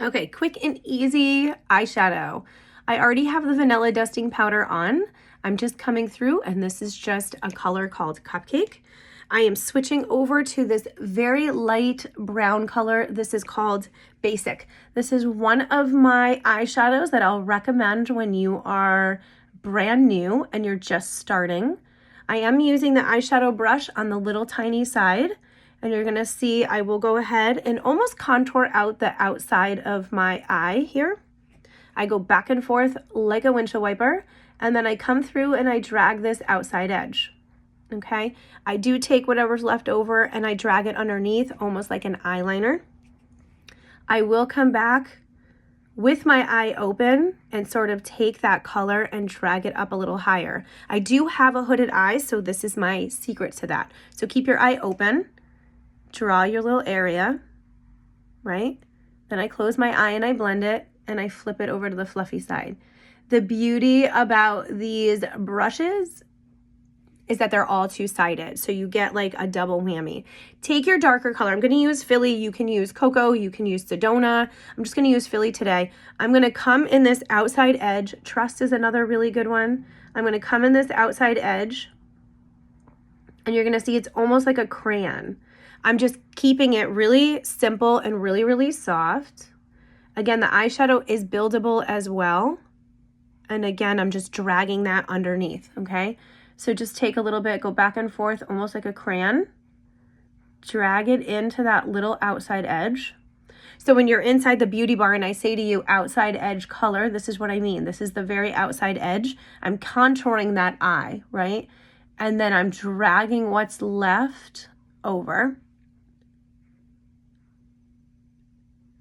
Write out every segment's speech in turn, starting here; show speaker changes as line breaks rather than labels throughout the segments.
Okay, quick and easy eyeshadow. I already have the vanilla dusting powder on. I'm just coming through, and this is just a color called Cupcake. I am switching over to this very light brown color. This is called Basic. This is one of my eyeshadows that I'll recommend when you are brand new and you're just starting. I am using the eyeshadow brush on the little tiny side, and you're gonna see I will go ahead and almost contour out the outside of my eye here. I go back and forth like a windshield wiper, and then I come through and I drag this outside edge. Okay, I do take whatever's left over and I drag it underneath almost like an eyeliner. I will come back with my eye open and sort of take that color and drag it up a little higher. I do have a hooded eye, so this is my secret to that. So keep your eye open, draw your little area, right? Then I close my eye and I blend it and I flip it over to the fluffy side. The beauty about these brushes is that they're all two-sided, so you get like a double whammy. Take your darker color. I'm gonna use Philly. You can use Cocoa, you can use Sedona. I'm just gonna use Philly today. I'm gonna come in this outside edge. Trust is another really good one. I'm gonna come in this outside edge, and you're gonna see it's almost like a crayon. I'm just keeping it really simple and really, really soft. Again, the eyeshadow is buildable as well. And again, I'm just dragging that underneath, okay? So just take a little bit, go back and forth, almost like a crayon. Drag it into that little outside edge. So when you're inside the beauty bar and I say to you outside edge color, this is what I mean. This is the very outside edge. I'm contouring that eye, right? And then I'm dragging what's left over.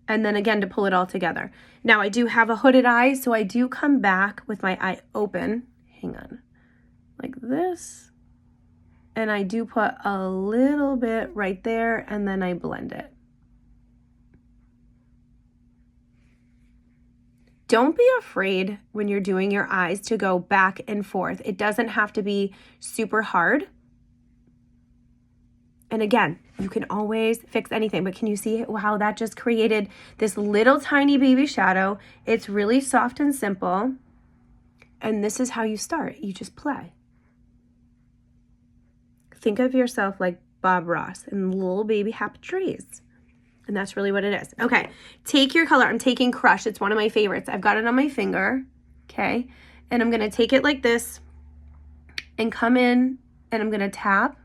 And then again to pull it all together. Now I do have a hooded eye, so I do come back with my eye open. Hang on. Like this, and I do put a little bit right there, and then I blend it. Don't be afraid when you're doing your eyes to go back and forth. It doesn't have to be super hard. And again, you can always fix anything, but can you see how that just created this little tiny baby shadow? It's really soft and simple, and this is how you start. You just play. Think of yourself like Bob Ross and little baby happy trees. And that's really what it is. Okay, take your color. I'm taking Crush. It's one of my favorites. I've got it on my finger, okay? And I'm gonna take it like this and come in and I'm gonna tap,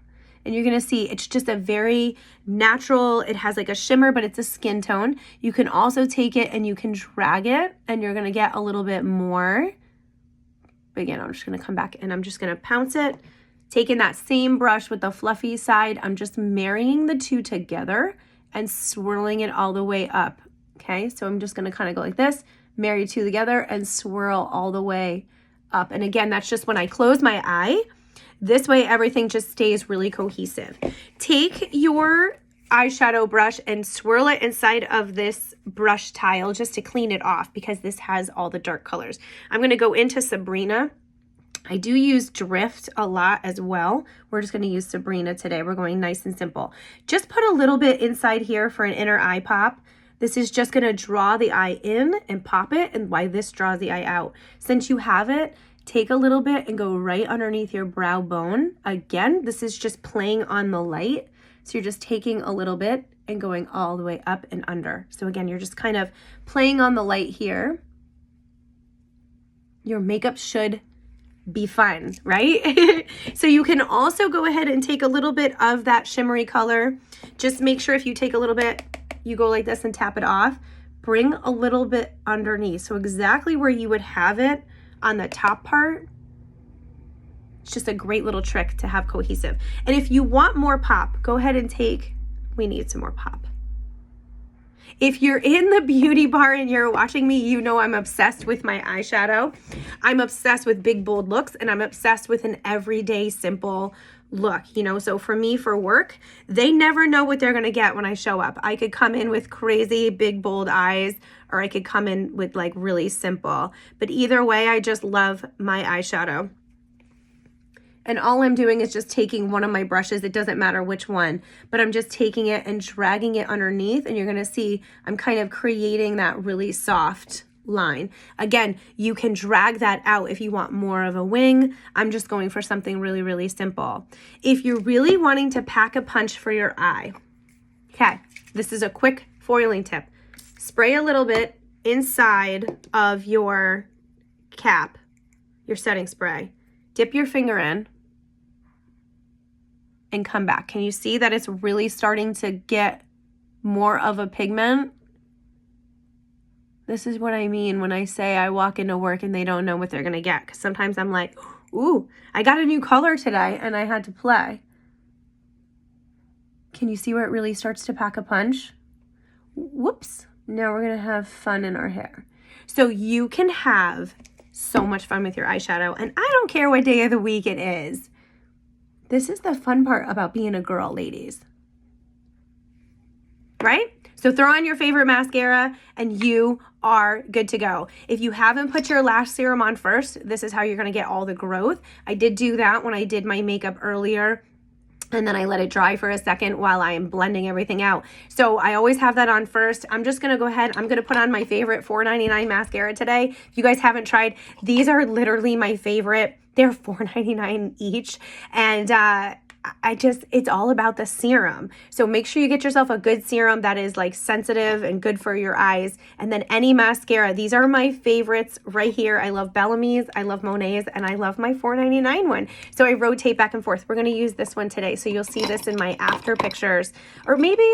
and you're gonna see it's just a very natural, it has like a shimmer, but it's a skin tone. You can also take it and you can drag it, and you're gonna get a little bit more. But again, I'm just gonna come back and I'm just gonna pounce it. Taking that same brush with the fluffy side, I'm just marrying the two together and swirling it all the way up, okay? So I'm just gonna kind of go like this, marry two together and swirl all the way up. And again, that's just when I close my eye. This way, everything just stays really cohesive. Take your eyeshadow brush and swirl it inside of this brush tile just to clean it off, because this has all the dark colors. I'm gonna go into Sabrina. I do use Drift a lot as well. We're just going to use Sabrina today. We're going nice and simple. Just put a little bit inside here for an inner eye pop. This is just going to draw the eye in and pop it, and why this draws the eye out. Since you have it, take a little bit and go right underneath your brow bone. Again, this is just playing on the light. So you're just taking a little bit and going all the way up and under. So again, you're just kind of playing on the light here. Your makeup should be fun, right? So you can also go ahead and take a little bit of that shimmery color. Just make sure if you take a little bit, you go like this and tap it off. Bring a little bit underneath. So exactly where you would have it on the top part. It's just a great little trick to have cohesive. And if you want more pop, go ahead and take, we need some more pop. If you're in the beauty bar and you're watching me, you know I'm obsessed with my eyeshadow. I'm obsessed with big, bold looks, and I'm obsessed with an everyday, simple look, you know? So for me, for work, they never know what they're gonna get when I show up. I could come in with crazy, big, bold eyes, or I could come in with like really simple. But either way, I just love my eyeshadow. And all I'm doing is just taking one of my brushes. It doesn't matter which one, but I'm just taking it and dragging it underneath. And you're going to see I'm kind of creating that really soft line. Again, you can drag that out if you want more of a wing. I'm just going for something really, really simple. If you're really wanting to pack a punch for your eye, okay, this is a quick foiling tip. Spray a little bit inside of your cap, your setting spray. Dip your finger in and come back. Can you see that it's really starting to get more of a pigment? This is what I mean when I say I walk into work and they don't know what they're going to get. Because sometimes I'm like, ooh, I got a new color today and I had to play. Can you see where it really starts to pack a punch? Whoops. Now we're going to have fun in our hair. So you can have so much fun with your eyeshadow. And I don't care what day of the week it is. This is the fun part about being a girl, ladies. Right? So throw on your favorite mascara and you are good to go. If you haven't put your lash serum on first, this is how you're going to get all the growth. I did do that when I did my makeup earlier. And then I let it dry for a second while I am blending everything out. So I always have that on first. I'm just going to go ahead. I'm going to put on my favorite $4.99 mascara today. If you guys haven't tried, these are literally my favorite. They're $4.99 each. And it's all about the serum. So make sure you get yourself a good serum that is like sensitive and good for your eyes. And then any mascara. These are my favorites right here. I love Bellamy's, I love Monet's, and I love my $4.99 one. So I rotate back and forth. We're going to use this one today. So you'll see this in my after pictures. Or maybe...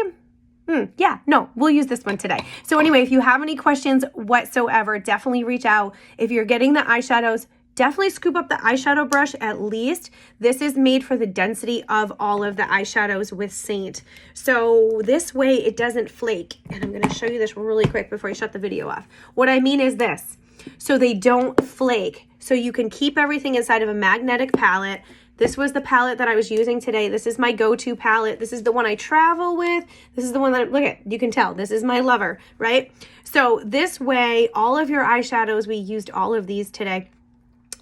we'll use this one today. So anyway, if you have any questions whatsoever, definitely reach out. If you're getting the eyeshadows, definitely scoop up the eyeshadow brush at least. This is made for the density of all of the eyeshadows with Saint. So this way it doesn't flake. And I'm going to show you this really quick before I shut the video off. What I mean is this. So they don't flake. So you can keep everything inside of a magnetic palette. This was the palette that I was using today. This is my go-to palette. This is the one I travel with. This is the one that, look at, you can tell, this is my lover, right? So this way, all of your eyeshadows, we used all of these today,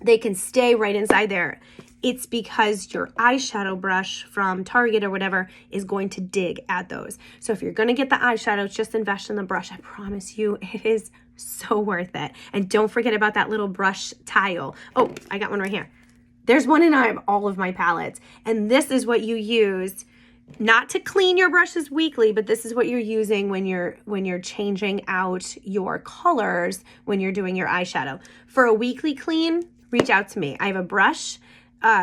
they can stay right inside there. It's because your eyeshadow brush from Target or whatever is going to dig at those. So if you're going to get the eyeshadows, just invest in the brush. I promise you, it is so worth it. And don't forget about that little brush tile. Oh, I got one right here. There's one in all of my palettes. And this is what you use, not to clean your brushes weekly, but this is what you're using when you're changing out your colors when you're doing your eyeshadow. For a weekly clean, reach out to me. I have a brush,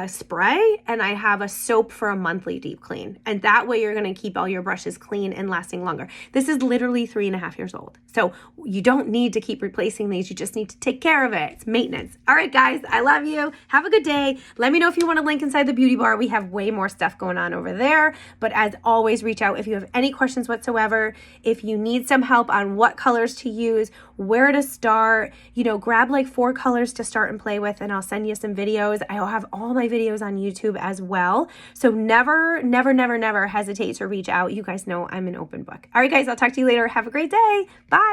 spray, and I have a soap for a monthly deep clean. And that way you're going to keep all your brushes clean and lasting longer. This is literally 3.5 years old. So you don't need to keep replacing these. You just need to take care of it. It's maintenance. All right, guys, I love you. Have a good day. Let me know if you want a link inside the beauty bar. We have way more stuff going on over there. But as always, reach out if you have any questions whatsoever. If you need some help on what colors to use, where to start, grab like 4 colors to start and play with, and I'll send you some videos. I'll have all my videos on YouTube as well. So never, never, never, never hesitate to reach out. You guys know I'm an open book. All right, guys, I'll talk to you later. Have a great day. Bye.